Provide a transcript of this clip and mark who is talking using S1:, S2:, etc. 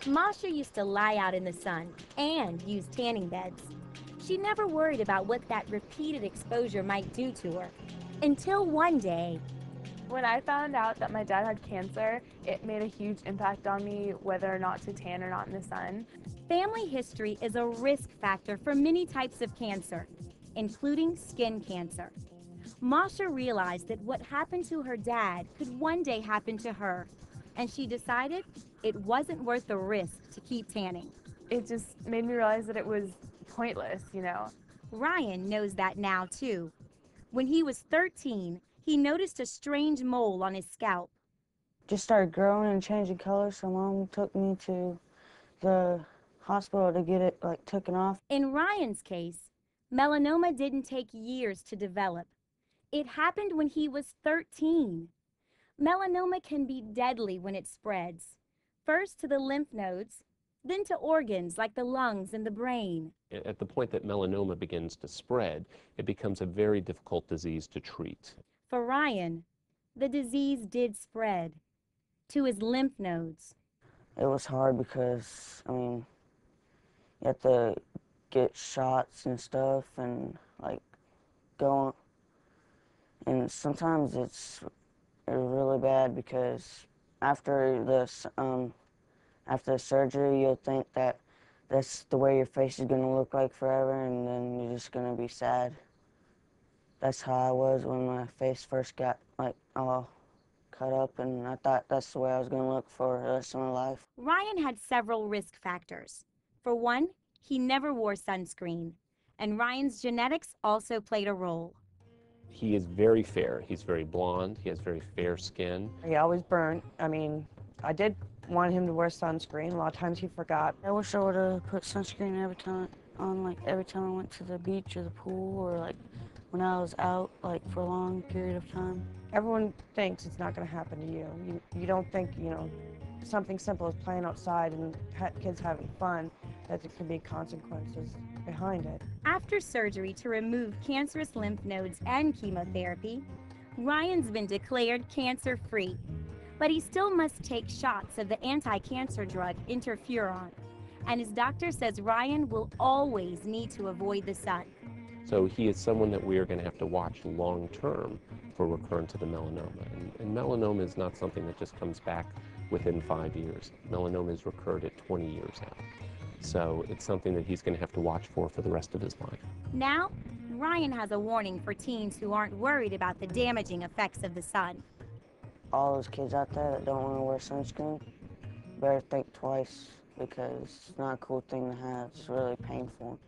S1: Masha used to lie out in the sun and use tanning beds. She never worried about what that repeated exposure might do to her. Until one day,
S2: When I found out that my dad had cancer, it made a huge impact on me whether or not to tan or not in the sun.
S1: family history is a risk factor for many types of cancer, including skin cancer. Masha realized that what happened to her dad could one day happen to her, and she decided it wasn't worth the risk to keep tanning.
S2: It just made me realize that it was pointless.
S1: Ryan knows that now too. When he was 13, he noticed a strange mole on his scalp.
S3: Just started growing and changing color, so mom took me to the hospital to get it taken off.
S1: In Ryan's case, melanoma didn't take years to develop. It happened when he was 13. Melanoma can be deadly when it spreads, first to the lymph nodes, then to organs like the lungs and the brain.
S4: At the point that melanoma begins to spread, it becomes a very difficult disease to treat.
S1: For Ryan, the disease did spread to his lymph nodes.
S3: It was hard because, you have to get shots and stuff and go, and sometimes it's really bad because after after the surgery, you'll think that that's the way your face is going to look like forever, and then you're just going to be sad. That's how I was when my face first got all cut up, and I thought that's the way I was going to look for the rest of my life.
S1: Ryan had several risk factors. For one, he never wore sunscreen, and Ryan's genetics also played a role.
S4: He is very fair. He's very blonde. He has very fair skin.
S5: He always burnt. I did want him to wear sunscreen. A lot of times he forgot.
S3: I wish I would have put sunscreen every time every time I went to the beach or the pool, or when I was out for a long period of time.
S5: Everyone thinks it's not going to happen to you. You don't think, something simple as playing outside and kids having fun, that there can be consequences behind it.
S1: After surgery to remove cancerous lymph nodes and chemotherapy, Ryan's been declared cancer-free. But he still must take shots of the anti-cancer drug interferon. And his doctor says Ryan will always need to avoid the sun.
S4: So he is someone that we are going to have to watch long-term for recurrence of the melanoma. And melanoma is not something that just comes back within 5 years. Melanoma has recurred at 20 years out. So it's something that he's going to have to watch for the rest of his life.
S1: Now, Ryan has a warning for teens who aren't worried about the damaging effects of the sun.
S3: All those kids out there that don't want to wear sunscreen better think twice, because it's not a cool thing to have. It's really painful.